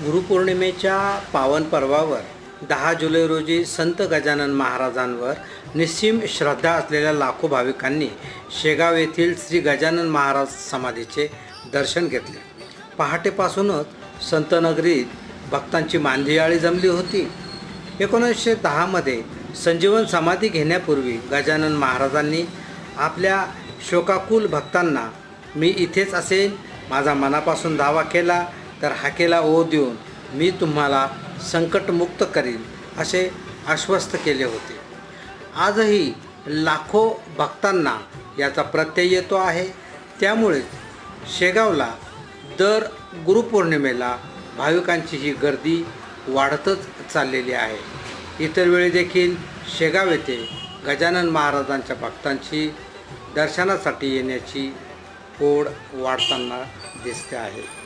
गुरुपौर्णिमेच्या पावन पर्वावर 10 जुलै रोजी संत गजानन महाराजांवर निस्सीम श्रद्धा असलेल्या लाखो भाविकांनी शेगाव येथील श्री गजानन महाराज समाधीचे दर्शन घेतले. पहाटेपासूनच संतनगरीत भक्तांची मांदियाळी जमली होती. 1910मध्ये संजीवन समाधी घेण्यापूर्वी गजानन महाराजांनी आपल्या शोकाकुल भक्तांना मी इथेच असेन, माझा मनापासून दावा केला तर हाकेला ओढ देऊन मी तुम्हाला संकटमुक्त करीन असे आश्वस्त केले होते. आजही लाखो भक्तांना याचा प्रत्यय येतो आहे. त्यामुळे शेगावला दर गुरुपौर्णिमेला भाविकांची ही गर्दी वाढतच चाललेली आहे. इतर वेळी देखील शेगाव येथे गजानन महाराजांच्या भक्तांची दर्शनासाठी येण्याची ओढ वाढताना दिसते आहे.